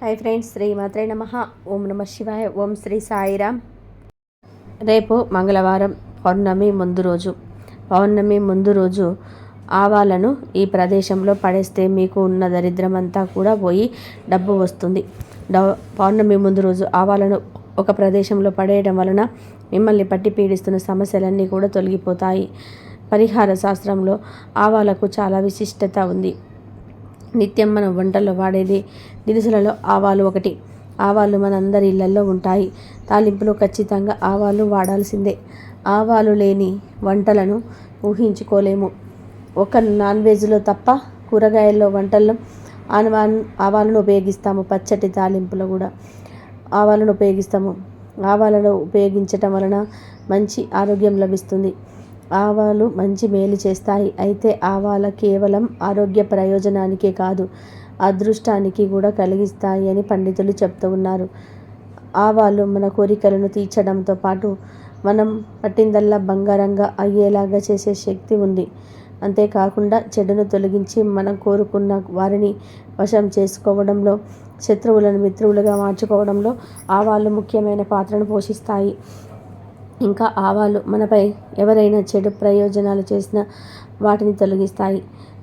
Hi friends, Shri మాత్రే నమః. ఓం నమ శివాయ. ఓం శ్రీ సాయిరామ్. రేపు మంగళవారం, పౌర్ణమి ముందు రోజు ఆవాలను ఈ ప్రదేశంలో పడేస్తే మీకు ఉన్న దరిద్రం అంతా కూడా పోయి డబ్బు వస్తుంది. పౌర్ణమి ముందు రోజు ఆవాలను ఒక ప్రదేశంలో పడేయడం వలన మిమ్మల్ని పట్టి పీడిస్తున్న సమస్యలన్నీ కూడా తొలగిపోతాయి. పరిహార శాస్త్రంలో ఆవాలకు చాలా విశిష్టత ఉంది. నిత్యం మనం వంటల్లో వాడేది దినుసులలో ఆవాలు ఒకటి. ఆవాలు మనందరి ఇళ్లలో ఉంటాయి. తాలింపులో ఖచ్చితంగా ఆవాలు వాడాల్సిందే. ఆవాలు లేని వంటలను ఊహించుకోలేము. ఒక నాన్ వెజ్లో తప్ప కూరగాయల్లో వంటల్లో ఆవాలను ఉపయోగిస్తాము. పచ్చటి తాలింపులో కూడా ఆవాలను ఉపయోగిస్తాము. ఆవాలను ఉపయోగించటం వలన మంచి ఆరోగ్యం లభిస్తుంది. ఆవాలు మంచి మేలు చేస్తాయి. అయితే ఆవాలు కేవలం ఆరోగ్య ప్రయోజనానికే కాదు, అదృష్టానికి కూడా కలిగిస్తాయి అని పండితులు చెప్తూ ఉన్నారు. ఆవాలు మన కోరికలను తీర్చడంతో పాటు మనం పట్టిందల్లా బంగారంగా అయ్యేలాగా చేసే శక్తి ఉంది. అంతేకాకుండా చెడును తొలగించి మనం కోరుకున్న వారిని వశం చేసుకోవడంలో, శత్రువులను మిత్రువులుగా మార్చుకోవడంలో ఆవాలు ముఖ్యమైన పాత్రను పోషిస్తాయి. ఇంకా ఆవాలు మనపై ఎవరైనా చెడు ప్రయోజనాలు చేసినా వాటిని తొలగిస్తాయి.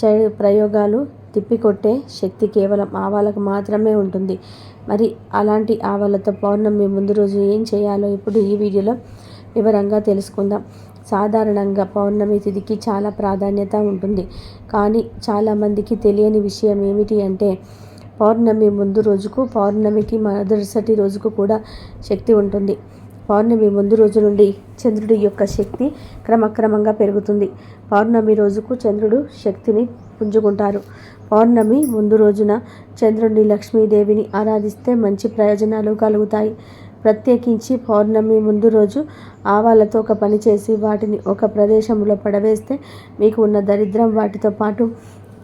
చెడు ప్రయోగాలు తిప్పికొట్టే శక్తి కేవలం ఆవాలకు మాత్రమే ఉంటుంది. మరి అలాంటి ఆవాలతో పౌర్ణమి ముందు రోజు ఏం చేయాలో ఇప్పుడు ఈ వీడియోలో వివరంగా తెలుసుకుందాం. సాధారణంగా పౌర్ణమి తిథికి చాలా ప్రాధాన్యత ఉంటుంది. కానీ చాలామందికి తెలియని విషయం ఏమిటి అంటే, పౌర్ణమి ముందు రోజుకు పౌర్ణమికి మరుసటి రోజుకు కూడా శక్తి ఉంటుంది. పౌర్ణమి ముందు రోజు నుండి చంద్రుడి యొక్క శక్తి క్రమక్రమంగా పెరుగుతుంది. పౌర్ణమి రోజుకు చంద్రుడు శక్తిని పుంజుకుంటారు. పౌర్ణమి ముందు రోజున చంద్రుడిని, లక్ష్మీదేవిని ఆరాధిస్తే మంచి ప్రయోజనాలు కలుగుతాయి. ప్రత్యేకించి పౌర్ణమి ముందు రోజు ఆవాలతో ఒక పని చేసి వాటిని ఒక ప్రదేశంలో పడవేస్తే మీకు ఉన్న దరిద్రం వాటితో పాటు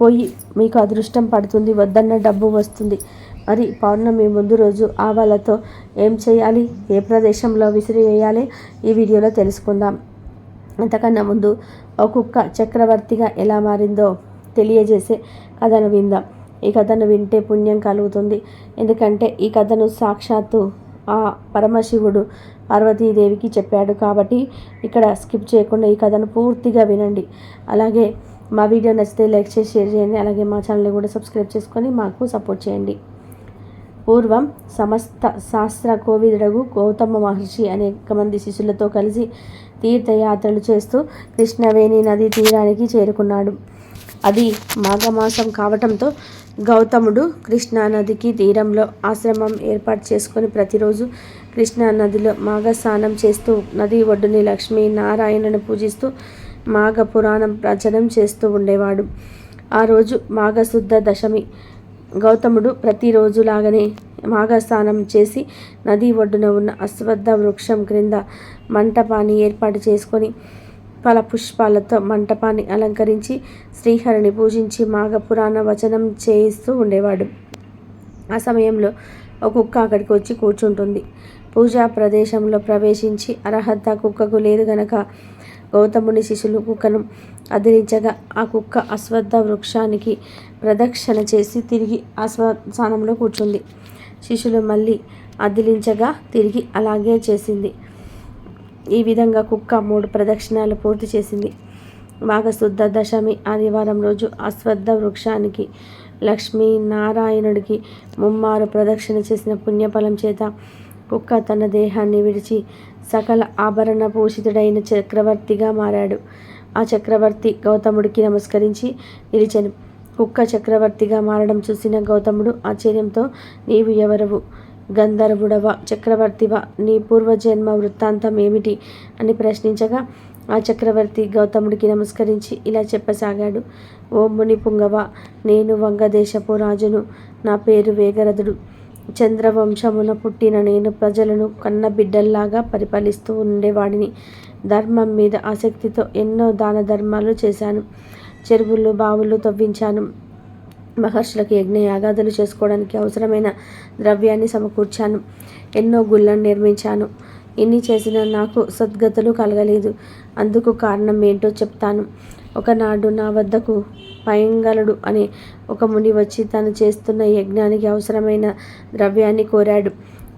పోయి మీకు అదృష్టం పడుతుంది, వద్దన్న డబ్బు వస్తుంది. మరి పౌర్ణమి ముందు రోజు ఆవాలతో ఏం చేయాలి, ఏ ప్రదేశంలో విసిరివేయాలి, ఈ వీడియోలో తెలుసుకుందాం. అంతకన్నా ముందు ఒక్కొక్క చక్రవర్తిగా ఎలా మారిందో తెలియజేసే కథను విందాం. ఈ కథను వింటే పుణ్యం కలుగుతుంది. ఎందుకంటే ఈ కథను సాక్షాత్తు ఆ పరమశివుడు పార్వతీదేవికి చెప్పాడు. కాబట్టి ఇక్కడ స్కిప్ చేయకుండా ఈ కథను పూర్తిగా వినండి. అలాగే మా వీడియో నచ్చితే లైక్ చేసి షేర్ చేయండి. అలాగే మా ఛానల్ని కూడా సబ్స్క్రైబ్ చేసుకొని మాకు సపోర్ట్ చేయండి. పూర్వం సమస్త శాస్త్ర కోవిదుడగు గౌతమ మహర్షి అనేక మంది శిష్యులతో కలిసి తీర్థయాత్రలు చేస్తూ కృష్ణవేణి నది తీరానికి చేరుకున్నాడు. అది మాఘమాసం కావటంతో గౌతముడు కృష్ణా నదికి తీరంలో ఆశ్రమం ఏర్పాటు చేసుకొని ప్రతిరోజు కృష్ణా నదిలో మాఘ స్నానం చేస్తూ నది ఒడ్డుని లక్ష్మీ నారాయణను పూజిస్తూ మాఘ పురాణం ప్రచనం చేస్తూ ఉండేవాడు. ఆ రోజు మాఘశుద్ధ దశమి. గౌతముడు ప్రతిరోజులాగానే మాఘస్నానం చేసి నది ఒడ్డున ఉన్న అశ్వత్థ వృక్షం క్రింద మంటపాన్ని ఏర్పాటు చేసుకొని ఫల పుష్పాలతో మంటపాన్ని అలంకరించి శ్రీహరిని పూజించి మాఘపురాణ వచనం చేయిస్తూ ఉండేవాడు. ఆ సమయంలో ఒక కుక్క అక్కడికి వచ్చి కూర్చుంటుంది. పూజా ప్రదేశంలో ప్రవేశించి అర్హత కుక్కకు లేదు గనక గౌతముని శిష్యులు కుక్కను అదిలించగా ఆ కుక్క అశ్వత్థ వృక్షానికి ప్రదక్షిణ చేసి తిరిగి స్థానంలో కూర్చుంది. శిష్యులు మళ్ళీ అదిలించగా తిరిగి అలాగే చేసింది. ఈ విధంగా కుక్క 3 ప్రదక్షిణాలు పూర్తి చేసింది. మాఘశుద్ధ దశమి ఆదివారం రోజు అశ్వత్థ వృక్షానికి లక్ష్మీ నారాయణుడికి 3 ప్రదక్షిణ చేసిన పుణ్యఫలం చేత కుక్క తన దేహాన్ని విడిచి సకల ఆభరణ భూషితుడైన చక్రవర్తిగా మారాడు. ఆ చక్రవర్తి గౌతముడికి నమస్కరించి నిలిచెను. కుక్క చక్రవర్తిగా మారడం చూసిన గౌతముడు ఆశ్చర్యంతో, నీవు ఎవరవు? గంధర్వుడవా, చక్రవర్తివా? నీ పూర్వజన్మ వృత్తాంతం ఏమిటి అని ప్రశ్నించగా ఆ చక్రవర్తి గౌతముడికి నమస్కరించి ఇలా చెప్పసాగాడు. ఓ ముని పుంగవ, నేను వంగదేశపు రాజును. నా పేరు వేగరథుడు. చంద్రవంశమున పుట్టిన నేను ప్రజలను కన్న బిడ్డల్లాగా పరిపాలిస్తూ ఉండేవాడిని. ధర్మం మీద ఆసక్తితో ఎన్నో దాన ధర్మాలు చేశాను. చెరువులు, బావులు తవ్వించాను. మహర్షులకు యజ్ఞయాగాదులు చేసుకోవడానికి అవసరమైన ద్రవ్యాన్ని సమకూర్చాను. ఎన్నో గుళ్ళను నిర్మించాను. ఇన్ని చేసినా నాకు సద్గతులు కలగలేదు. అందుకు కారణం ఏంటో చెప్తాను. ఒకనాడు నా వద్దకు పయంగలుడు అనే ఒక ముని వచ్చి తను చేస్తున్న యజ్ఞానికి అవసరమైన ద్రవ్యాన్ని కోరాడు.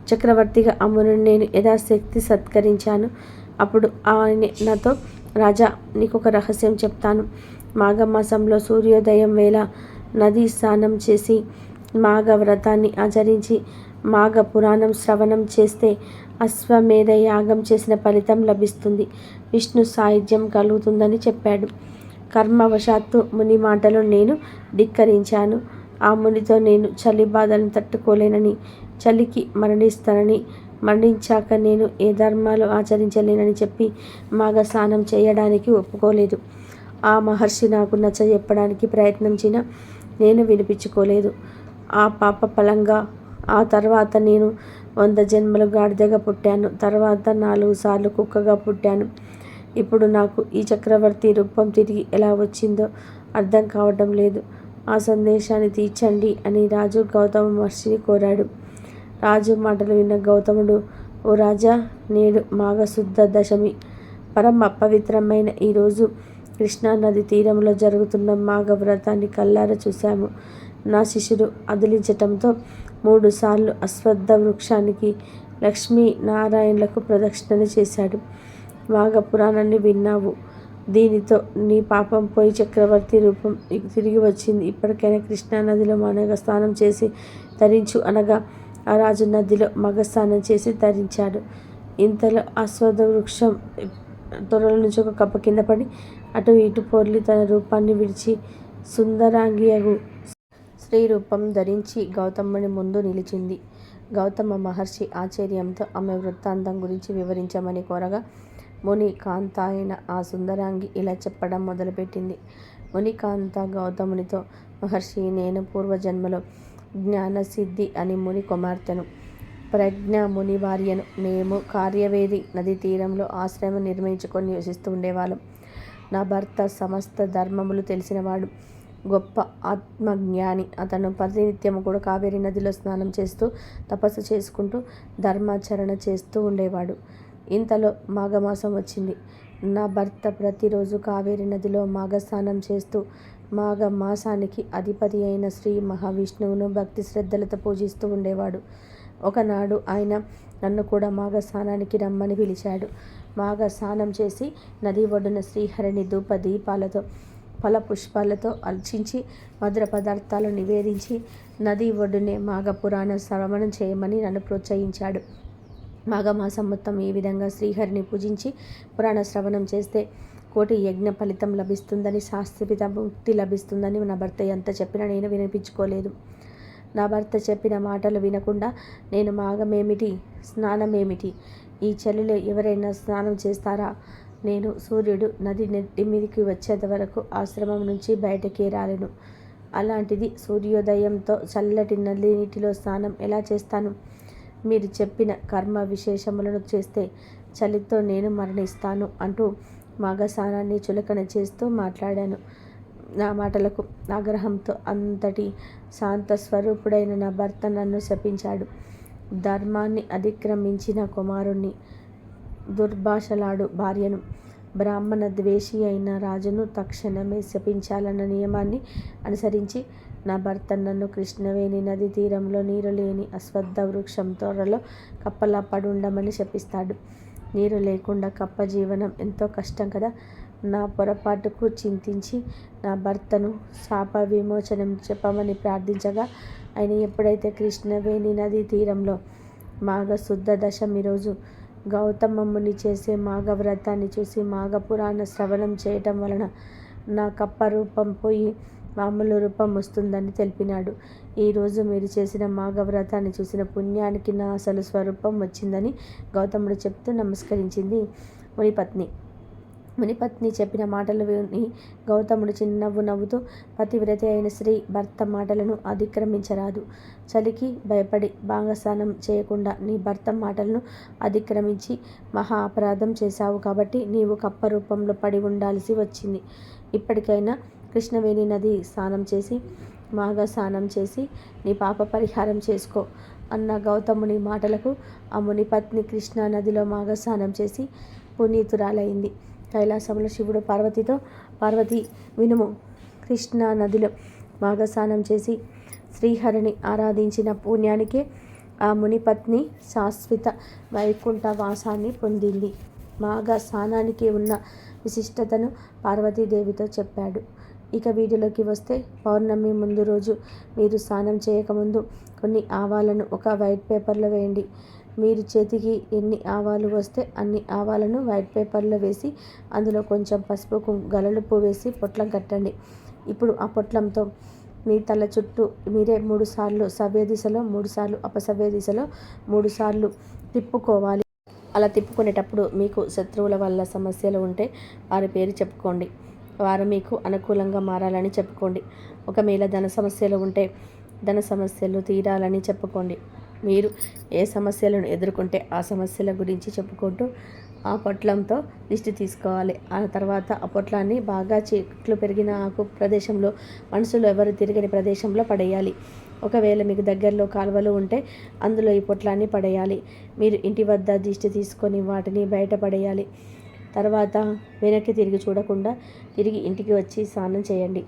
చక్రవర్తిగా ఆ మునిని నేను యథాశక్తి సత్కరించాను. అప్పుడు ఆయన నాతో, రాజా, నీకొక రహస్యం చెప్తాను. మాఘమాసంలో సూర్యోదయం వేళ నదీ స్నానం చేసి మాఘ వ్రతాన్ని ఆచరించి మాఘ పురాణం శ్రవణం చేస్తే అశ్వమేధ యాగం చేసిన ఫలితం లభిస్తుంది, విష్ణు సాయుధ్యం కలుగుతుందని చెప్పాడు. కర్మవశాత్తు ముని మాటలు నేను ధిక్కరించాను. ఆ మునితో నేను చలి బాధలను తట్టుకోలేనని, చలికి మరణిస్తానని, మరణించాక నేను ఏ ధర్మాలు ఆచరించలేనని చెప్పి మాఘ స్నానం చేయడానికి ఒప్పుకోలేదు. ఆ మహర్షి నాకు నచ్చజెప్పడానికి ప్రయత్నించినా నేను వినిపించుకోలేదు. ఆ పాప ఫలంగా ఆ తర్వాత నేను 100 జన్మలు గాడిదగా పుట్టాను. తర్వాత 4 సార్లు కుక్కగా పుట్టాను. ఇప్పుడు నాకు ఈ చక్రవర్తి రూపం తిరిగి ఎలా వచ్చిందో అర్థం కావటం లేదు. ఆ సందేశాన్ని తీర్చండి అని రాజు గౌతమ మహర్షిని కోరాడు. రాజు మాటలు విన్న గౌతముడు, ఓ రాజా, నేడు మాఘశుద్ధ దశమి, పరమ పవిత్రమైన ఈరోజు కృష్ణా నది తీరంలో జరుగుతున్న మాఘ వ్రతాన్ని కల్లారా చూశాము. నా శిష్యుడు అదిలించటంతో 3 సార్లు అశ్వత్థ వృక్షానికి లక్ష్మీ నారాయణులకు ప్రదక్షిణలు చేశాడు. మాఘ పురాణాన్ని విన్నావు. దీనితో నీ పాపం పోయి చక్రవర్తి రూపం నీకు తిరిగి వచ్చింది. ఇప్పటికైనా కృష్ణా నదిలో మానవ స్నానం చేసి తరించు అనగా ఆ రాజు నదిలో మగ స్నానం చేసి తరించాడు. ఇంతలో అశ్వత్థ వృక్షం తొర్రల నుంచి ఒక కప్ప కింద పడి అటు ఇటు పొర్లి తన రూపాన్ని విడిచి సుందరాంగియగు స్త్రీ రూపం ధరించి గౌతముని ముందు నిలిచింది. గౌతమ మహర్షి ఆశ్చర్యంతో ఆమె వృత్తాంతం గురించి వివరించమని కోరగా మునికాంత అయిన ఆ సుందరాంగి ఇలా చెప్పడం మొదలుపెట్టింది. మునికాంత గౌతమునితో, మహర్షి, నేను పూర్వజన్మలో జ్ఞానసిద్ధి అని ముని కుమార్తెను, ప్రజ్ఞ ముని భార్యను. మేము కార్యవేది నది తీరంలో ఆశ్రమం నిర్మించుకొని నివసిస్తూ ఉండేవాళ్ళం. నా భర్త సమస్త ధర్మములు తెలిసినవాడు, గొప్ప ఆత్మజ్ఞాని. అతను ప్రతినిత్యము కూడా కావేరీ నదిలో స్నానం చేస్తూ తపస్సు చేసుకుంటూ ధర్మాచరణ చేస్తూ ఉండేవాడు. ఇంతలో మాఘమాసం వచ్చింది. నా భర్త ప్రతిరోజు కావేరీ నదిలో మాఘస్నానం చేస్తూ మాఘ మాసానికి అధిపతి అయిన శ్రీ మహావిష్ణువును భక్తి శ్రద్ధలతో పూజిస్తూ ఉండేవాడు. ఒకనాడు ఆయన నన్ను కూడా మాఘ స్నానానికి రమ్మని పిలిచాడు. మాఘ స్నానం చేసి నది ఒడ్డున శ్రీహరిని ధూప దీపాలతో ఫల పుష్పాలతో అర్చించి మధుర పదార్థాలు నివేదించి నది ఒడ్డునే మాఘ పురాణ శ్రవణం చేయమని నన్ను ప్రోత్సహించాడు. మాఘమాసం మొత్తం ఈ విధంగా శ్రీహరిని పూజించి పురాణ శ్రవణం చేస్తే కోటి యజ్ఞ ఫలితం లభిస్తుందని, శాస్త్రపిత ముక్తి లభిస్తుందని నా భర్త ఎంత చెప్పినా నేను వినిపించుకోలేదు. నా భర్త చెప్పిన మాటలు వినకుండా నేను మాఘమేమిటి, స్నానమేమిటి, ఈ చలిలో ఎవరైనా స్నానం చేస్తారా? నేను సూర్యుడు నది నెట్టి మీదికి వచ్చేంత వరకు ఆశ్రమం నుంచి బయటకే రాలేను. అలాంటిది సూర్యోదయంతో చల్లటి నది నీటిలో స్నానం ఎలా చేస్తాను? మీరు చెప్పిన కర్మ విశేషములను చేస్తే చలితో నేను మరణిస్తాను అంటూ మాఘ స్నానాన్ని చులకన చేస్తూ మాట్లాడాను. నా మాటలకు ఆగ్రహంతో అంతటి శాంత స్వరూపుడైన నా భర్త నన్ను శపించాడు. ధర్మాన్ని అతిక్రమించిన కుమారుణ్ణి, దుర్భాషలాడు భార్యను, బ్రాహ్మణ ద్వేషి అయిన రాజును తక్షణమే శపించాలన్న నియమాన్ని అనుసరించి నా భర్త నన్ను కృష్ణవేణి నది తీరంలో నీరు లేని అశ్వత్థ వృక్షం తోరలో కప్పలా పడుండమని శపిస్తాడు. నీరు లేకుండా కప్ప జీవనం ఎంతో కష్టం కదా. నా పొరపాటుకు చింతించి నా భర్తను శాప విమోచనం చెప్పమని ప్రార్థించగా ఆయన ఎప్పుడైతే కృష్ణవేణి నది తీరంలో మాఘ శుద్ధ దశమి రోజు గౌతమ ముని చేసే మాఘ వ్రతాన్ని చూసి మాఘ పురాణ శ్రవణం చేయటం వలన నా కప్ప రూపం పోయి మామూలు రూపం వస్తుందని తెలిపినాడు. ఈరోజు మీరు చేసిన మాఘ వ్రతాన్ని చూసిన పుణ్యానికి నా అసలు స్వరూపం వచ్చిందని గౌతముడు చెప్తూ నమస్కరించింది మునిపత్ని. మునిపత్ని చెప్పిన మాటలు విని గౌతముడు చిరునవ్వు నవ్వుతూ, పతివ్రత అయిన స్త్రీ భర్త మాటలను అతిక్రమించరాదు. చలికి భయపడి భాగస్నానం చేయకుండా నీ భర్త మాటలను అతిక్రమించి మహా అపరాధం చేశావు కాబట్టి నీవు కప్ప రూపంలో పడి ఉండాల్సి వచ్చింది. ఇప్పటికైనా కృష్ణవేణి నది స్నానం చేసి మాఘ స్నానం చేసి నీ పాప పరిహారం చేసుకో అన్న గౌతముని మాటలకు ఆ మునిపత్ని కృష్ణా నదిలో మాఘ స్నానం చేసి పునీతురాలైంది. కైలాసంలో శివుడు పార్వతితో, పార్వతి వినుము, కృష్ణా నదిలో మాఘస్నానం చేసి శ్రీహరిని ఆరాధించిన పుణ్యానికే ఆ మునిపత్ని శాశ్వత వైకుంఠ వాసాన్ని పొందింది. మాఘ స్నానానికి ఉన్న విశిష్టతను పార్వతీదేవితో చెప్పాడు. ఇక వీడియోలోకి వస్తే, పౌర్ణమి ముందు రోజు మీరు స్నానం చేయకముందు కొన్ని ఆవాలను ఒక వైట్ పేపర్లో వేయండి. మీరు చేతికి ఎన్ని ఆవాలు వస్తే అన్ని ఆవాలను వైట్ పేపర్లో వేసి అందులో కొంచెం పసుపు గలలుపు వేసి పొట్లం కట్టండి. ఇప్పుడు ఆ పొట్లంతో మీ తల చుట్టూ మీరే 3 సార్లు సవ్య దిశలో, 3 సార్లు అపసవ్య దిశలో 3 సార్లు తిప్పుకోవాలి. అలా తిప్పుకునేటప్పుడు మీకు శత్రువుల వల్ల సమస్యలు ఉంటే వారి పేరు చెప్పుకోండి. వారు మీకు అనుకూలంగా మారాలని చెప్పుకోండి. ఒకవేళ ధన సమస్యలు ఉంటే ధన సమస్యలు తీరాలని చెప్పుకోండి. మీరు ఏ సమస్యలను ఎదుర్కొంటే ఆ సమస్యల గురించి చెప్పుకుంటూ ఆ పొట్లంతో దిష్టి తీసుకోవాలి. ఆ తర్వాత ఆ పొట్లాన్ని బాగా చెట్లు పెరిగిన ఆకు ప్రదేశంలో, మనుషులు ఎవరు తిరగని ప్రదేశంలో పడేయాలి. ఒకవేళ మీకు దగ్గరలో కాలువలు ఉంటే అందులో ఈ పొట్లాన్ని పడేయాలి. మీరు ఇంటి వద్ద దిష్టి తీసుకొని వాటిని బయట పడేయాలి. తర్వాత వెనక్కి తిరిగి చూడకుండా తిరిగి ఇంటికి వచ్చి స్నానం చేయండి.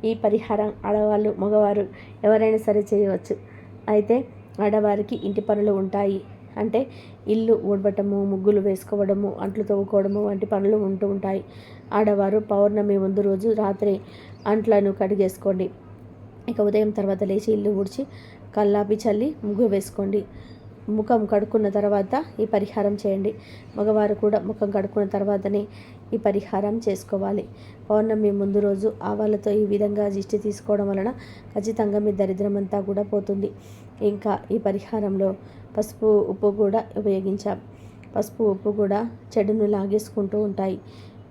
ఈ పరిహారం ఆడవాళ్ళు, మగవారు ఎవరైనా సరే చేయవచ్చు. అయితే ఆడవారికి ఇంటి పనులు ఉంటాయి. అంటే ఇల్లు ఊడవటము, ముగ్గులు వేసుకోవడము, అంట్లు తవ్వుకోవడము వంటి పనులు ఉంటూ ఉంటాయి. ఆడవారు పౌర్ణమి ముందు రోజు రాత్రి అంట్లను కడిగేసుకోండి. ఇక ఉదయం తర్వాత లేచి ఇల్లు ఊడ్చి కల్లాపి చల్లి ముగ్గు వేసుకోండి. ముఖం కడుక్కున్న తర్వాత ఈ పరిహారం చేయండి. మగవారు కూడా ముఖం కడుక్కున్న తర్వాతనే ఈ పరిహారం చేసుకోవాలి. పౌర్ణమి ముందు రోజు ఆవాలతో ఈ విధంగా దిష్టి తీసుకోవడం వలన ఖచ్చితంగా మీ దరిద్రం అంతా కూడా పోతుంది. ఇంకా ఈ పరిహారంలో పసుపు, ఉప్పు కూడా ఉపయోగించాం. పసుపు, ఉప్పు కూడా చెడును లాగేసుకుంటూ ఉంటాయి.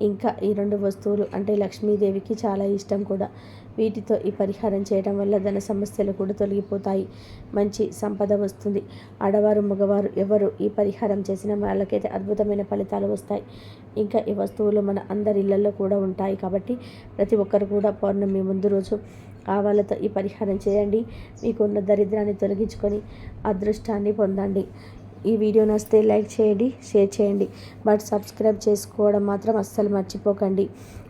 ఇంకా ఈ 2 వస్తువులు అంటే లక్ష్మీదేవికి చాలా ఇష్టం కూడా. వీటితో ఈ పరిహారం చేయడం వల్ల ధన సమస్యలు కూడా తొలగిపోతాయి. మంచి సంపద వస్తుంది. ఆడవారు, మగవారు ఎవరు ఈ పరిహారం చేసిన వాళ్ళకైతే అద్భుతమైన ఫలితాలు వస్తాయి. ఇంకా ఈ వస్తువులు మన అందరి ఇళ్లలో కూడా ఉంటాయి. కాబట్టి ప్రతి ఒక్కరు కూడా పౌర్ణమి ముందు రోజు ఆవాలతో ఈ పరిహారం చేయండి. మీకున్న దరిద్రాన్ని తొలగించుకొని అదృష్టాన్ని పొందండి. ఈ వీడియో నచ్చితే లైక్ చేయండి, షేర్ చేయండి. బట్ సబ్స్క్రైబ్ చేసుకోవడం మాత్రం అస్సలు మర్చిపోకండి.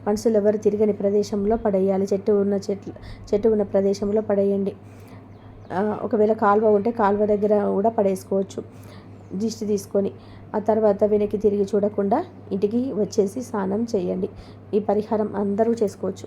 మనుషులు ఎవరు తిరగని ప్రదేశంలో పడేయాలి. చెట్టు ఉన్న ప్రదేశంలో పడేయండి. ఒకవేళ కాలువ ఉంటే కాలువ దగ్గర కూడా పడేసుకోవచ్చు దిష్టి తీసుకొని. ఆ తర్వాత వెనక్కి తిరిగి చూడకుండా ఇంటికి వచ్చేసి స్నానం చేయండి. ఈ పరిహారం అందరూ చేసుకోవచ్చు.